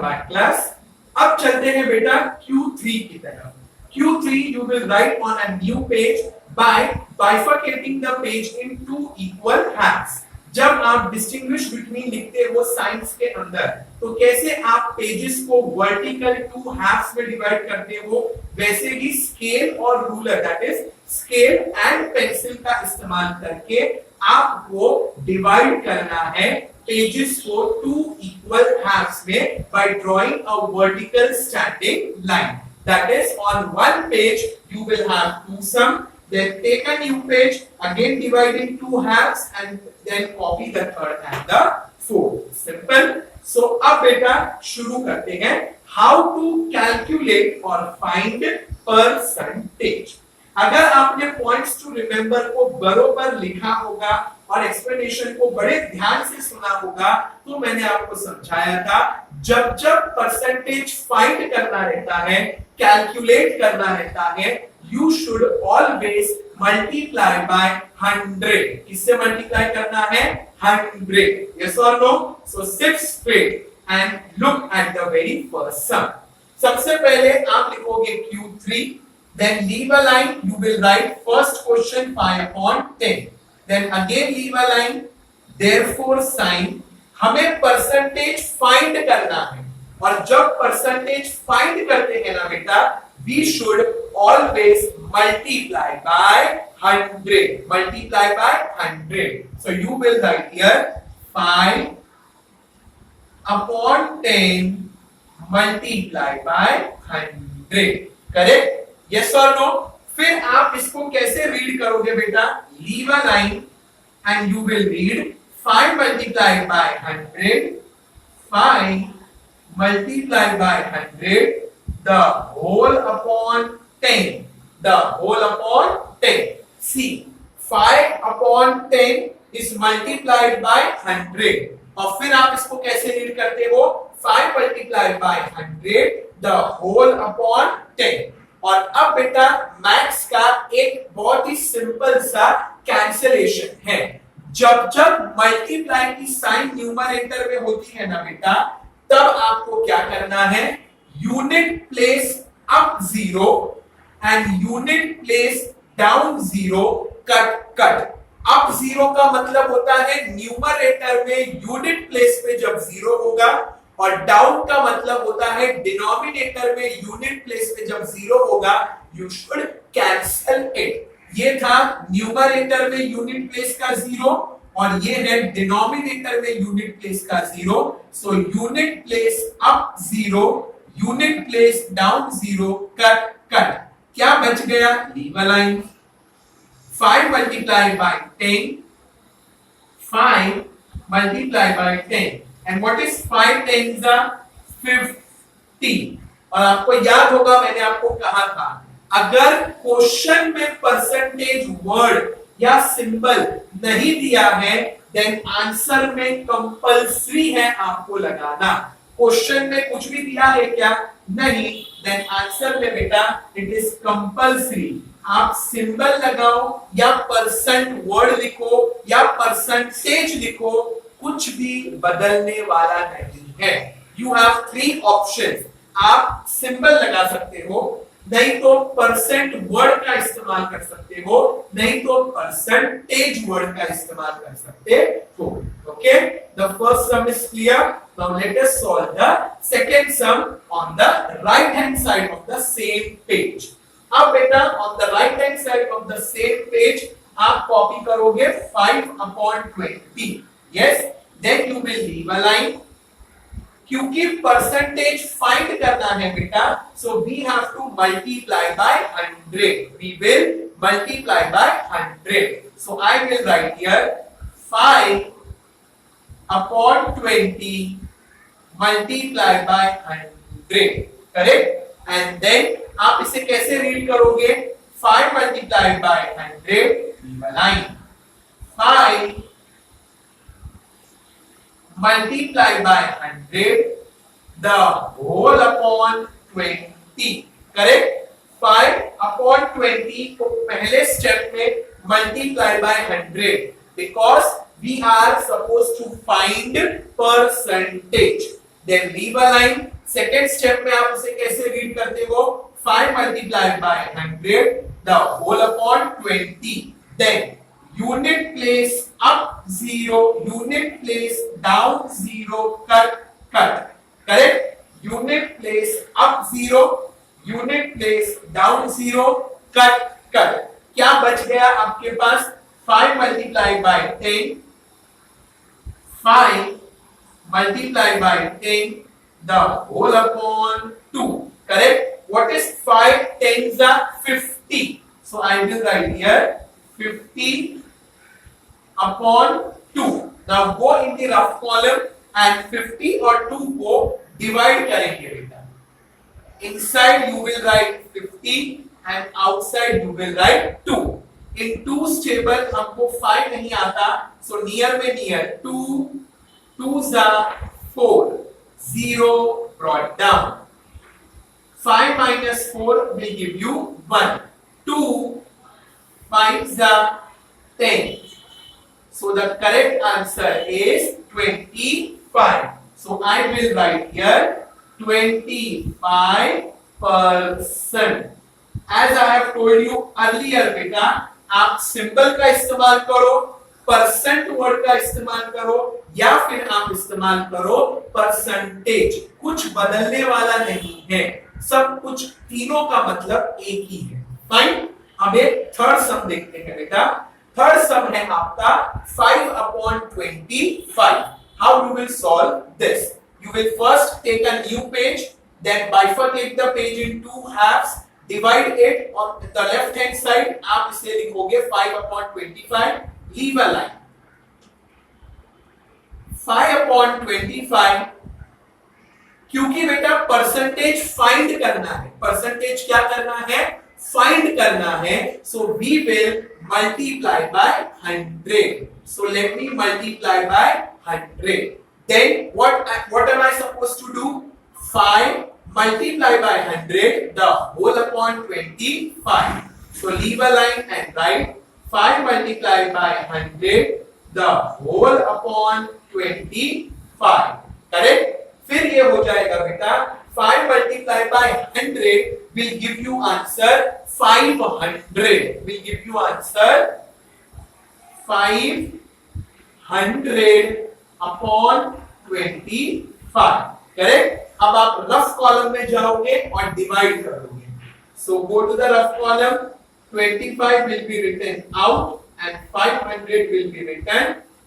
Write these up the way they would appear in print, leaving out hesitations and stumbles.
Back class. अब चलते हैं बेटा Q3 की तरफ। Q3 you will write on a new page by bifurcating the page in two equal halves। जब आप डिस्टिंग्विश बिटवीन लिखते हो साइंस के अंदर तो कैसे आप पेजेस को वर्टिकल टू हाफ्स में डिवाइड करते हो, वैसे ही स्केल और ruler that is scale and pencil का इस्तेमाल करके आपको डिवाइड करना है पेजेस को टू इक्वल हाफ्स में by drawing a vertical standing line। That is, on one page you will have two sum, then take a new page, again divide in two halves and then copy the third and the fourth। Simple। So अब बेटा शुरू करते हैं how to calculate or find percentage। अगर आपने points to remember को बरोबर लिखा होगा और एक्सप्लेनेशन को बड़े ध्यान से सुना होगा तो मैंने आपको समझाया था जब जब परसेंटेज फाइंड करना रहता है, कैलकुलेट करना रहता है, you should always multiply by 100। किससे मल्टीप्लाई करना है? 100। यस और no? So 6 straight and look at the very first sum. सबसे पहले आप लिखोगे Q3, then leave a line, you will write first question 5/10, then again leave a line, therefore sign। हमें percentage find करना है और जब परसेंटेज फाइंड करते हैं ना बेटा, we should always multiply by 100, multiply by 100। so you will write here 5/10 multiply by 100। Correct? Yes और नो? फिर आप इसको कैसे रीड करोगे बेटा? Leave a line and you will read 5 multiplied by 100, 5 multiplied by 100, the whole upon 10, the whole upon 10। See, 5/10 is multiplied by 100 और फिर आप इसको कैसे रीड करते हो? 5 multiplied by 100, the whole upon 10। और अब बेटा मैथ्स का एक बहुत ही सिंपल सा कैंसलेशन है। जब जब मल्टीप्लाई की साइन न्यूमरेटर में होती है ना बेटा, तब आपको क्या करना है? Unit place up 0 and unit place down 0, cut cut. Up 0 का मतलब होता है न्यूमरेटर में यूनिट प्लेस पे जब 0 होगा, और डाउन का मतलब होता है डिनोमिनेटर में यूनिट प्लेस पे जब 0 होगा, यू शुड कैंसल इट। ये था न्यूमरेटर में यूनिट प्लेस का 0 और ये है डिनोमिनेटर में यूनिट प्लेस का 0। So unit place up 0, unit place down 0, cut cut. क्या बच गया? Leave a line. 5 multiplied by 10, 5 multiplied by 10 and what is 5 times 50। और आपको याद होगा मैंने आपको कहा था अगर क्वेश्चन में परसेंटेज वर्ड या सिंबल नहीं दिया है देन आंसर में कंपल्सरी है आपको लगाना। क्वेश्चन में कुछ भी दिया है क्या? नहीं, देन आंसर में बेटा इट इज कंपल्सरी। आप सिंबल लगाओ या परसेंट वर्ड लिखो या परसेंटेज लिखो, कुछ भी बदलने वाला नहीं है। You have 3 options. आप सिंबल लगा सकते हो, नहीं तो परसेंट वर्ड का इस्तेमाल कर सकते हो, नहीं तो परसेंटेज वर्ड का इस्तेमाल कर सकते हो। Okay, the first sum is clear. Now let us solve the second sum on the right hand side of the same page. अब बेटा on the right hand side of the same page आप copy करोगे 5/20। Yes, then you will leave a line. क्योंकि percentage find करना है बेटा, so we have to multiply by 100। We will multiply by 100। So I will right here 5/20 multiply by 100। Correct? And then आप इसे कैसे read करोगे? 5 multiplied by 100, leave a line। 5 multiplied by 100, the whole upon 20। Correct? 5/20 को पहले step में multiply by 100 because we are supposed to find percentage। Then leave a line. Second step में आप उसे कैसे रीड करते हो, 5 multiplied by 100 the whole upon 20, then unit place up 0, unit place down 0, cut cut, correct, unit place up 0, unit place down 0, cut cut। क्या बच गया आपके पास, 5 multiplied by 10, 5 multiplied by 10 the whole upon 2, correct। What is 5 tens are 50, so I will write here 50 upon 2। now go in the rough column and 50 और 2 को divide करेंगे बेटा। inside you will write 50 and outside you will write 2। in 2's table हमको 5 नहीं आता, so near में near 2 2s are 4, 0 brought down, 5 minus 4 will give you 1, 2 5s are 10, so the correct answer is 25। so I will write here 25%। as I have told you earlier बेटा, आप symbol का इस्तेमाल करो, percent word का इस्तेमाल करो, या फिर आप इस्तेमाल करो परसेंटेज, कुछ बदलने वाला नहीं है, सब कुछ तीनों का मतलब एक ही है। फाइन। अब एक थर्ड सम देखते हैं बेटा। थर्ड सम है आपका 5 upon 25। How you will solve this, you will first take a new page, then bifurcate the page in two halves, divide it on the left hand side, आप इसे लिखोगे 5 upon 25, leave a line। 5 upon 25, क्योंकि बेटा percentage find करना है, percentage क्या करना है, फाइंड करना है, so we will multiply by 100। so let me multiply by 100। then what am I supposed to do, 5 multiply by 100 the whole upon 25। so leave a line and write 5 multiplied by 100 the whole upon 25, correct। फिर ये हो जाएगा बेटा 5 multiplied by 100 will give you answer 500, will give you answer 500 upon 25, correct। अब आप rough column में जाओगे और डिवाइड करोगे, so go to the rough column, 25 will be written out and 500 will be written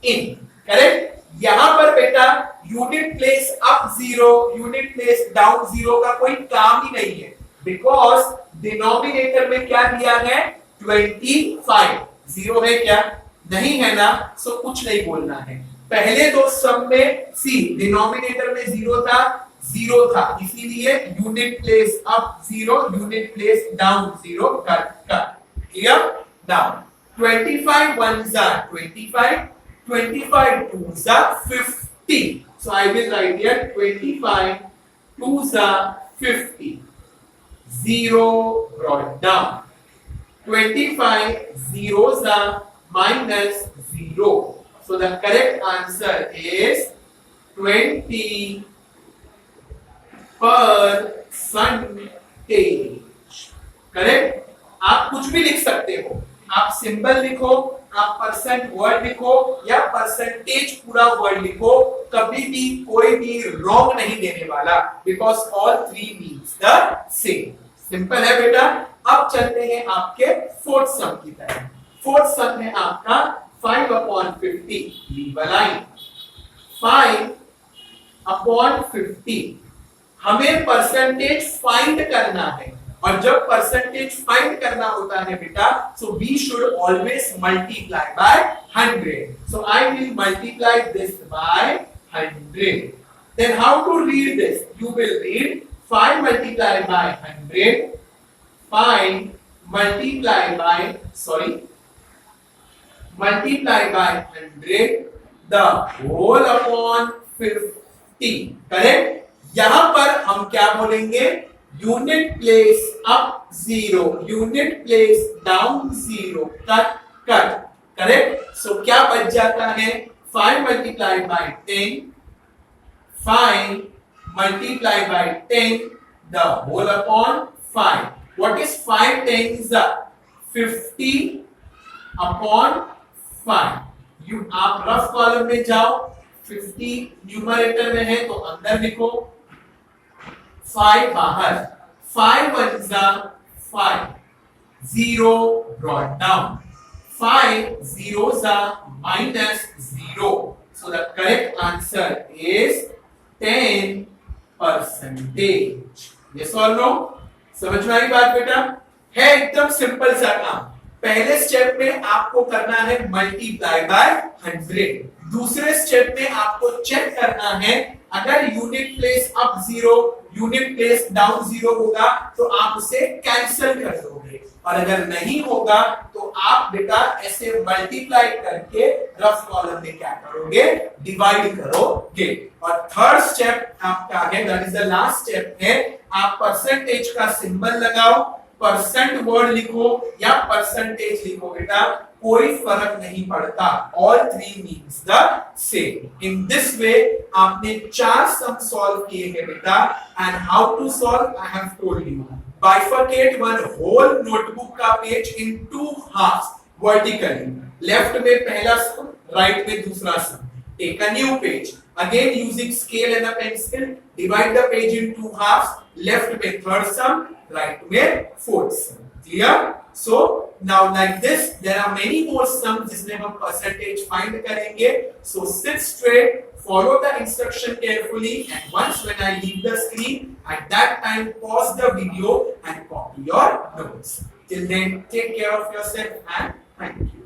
in, correct। यहां पर बेटा unit place up 0, unit place down 0 का कोई काम ही नहीं है, बिकॉज डिनोमिनेटर में क्या दिया है 25, 0 है क्या, नहीं है ना, सो कुछ नहीं बोलना है। पहले दो सम में सी डिनोमिनेटर में 0 था, इसीलिए unit place up 0, unit place down 0 cut clear. Now 25 ones are 25, 25 twos are 50, so I will write here 25 twos are 50, 0 brought down, 25 zeros are minus 0, so the correct answer is 20%, correct। आप कुछ भी लिख सकते हो, आप symbol लिखो, आप percent word लिखो, या परसेंटेज पूरा वर्ड लिखो, कभी भी कोई भी रॉन्ग नहीं देने वाला, because all three means the same. Simple है बेटा। अब चलते हैं आपके फोर्थ सम की तरफ। फोर्थ सम है आपका 5 upon 50, leave a line, 5 upon 50, हमें परसेंटेज फाइंड करना है, और जब परसेंटेज फाइंड करना होता है बेटा, so we should always multiply by 100, so I will multiply this by 100। Then how to read this, you will read 5 multiplied by 100, 5 multiplied by 100 the whole upon 50, correct. यहां पर हम क्या बोलेंगे, unit place up 0, unit place down 0, cut correct. So क्या बच जाता है, 5 multiplied by 10, 5 multiply by 10 the whole upon 5. What is 5 10s? 50 upon 5. You आप रफ कॉलम में जाओ, 50 न्यूमरेटर में है तो अंदर लिखो, 5 बाहर, 5 1s 5, 0 brought down, 5 zeros are minus 0. So the correct answer is 10%. Yes or no? समझ में आई बात बेटा? है एकदम सिंपल सा काम। पहले स्टेप में आपको करना है मल्टीप्लाई बाय 100, दूसरे स्टेप में आपको चेक करना है अगर unit place up 0 unit place down 0 होगा तो आप उसे कैंसिल कर दोगे, और अगर नहीं होगा तो आप बेटा ऐसे मल्टीप्लाई करके रफ कॉलम में क्या करोगे, डिवाइड करोगे। और थर्ड स्टेप आपका है, that is the last step है, आप परसेंटेज का सिंबल लगाओ, परसेंट वर्ड लिखो या परसेंटेज लिखो बेटा, कोई फर्क नहीं पड़ता, all three means the same. In this way आपने 4 सम सॉल्व किए हैं बेटा, and how to solve I have told you. Bifurcate one whole notebook का page in 2 halves vertically, left में पहला सम, राइट में दूसरा sum. Take a new page, again using scale and a pencil, divide the page in 2 halves, left में third sum, right में fourth sum. Clear? So now like this there are many more sums जिसमें हम percentage find करेंगे. So sit straight, follow the instruction carefully, and once when I leave the screen, at that time pause the video and copy your notes. Till then, take care of yourself and thank you.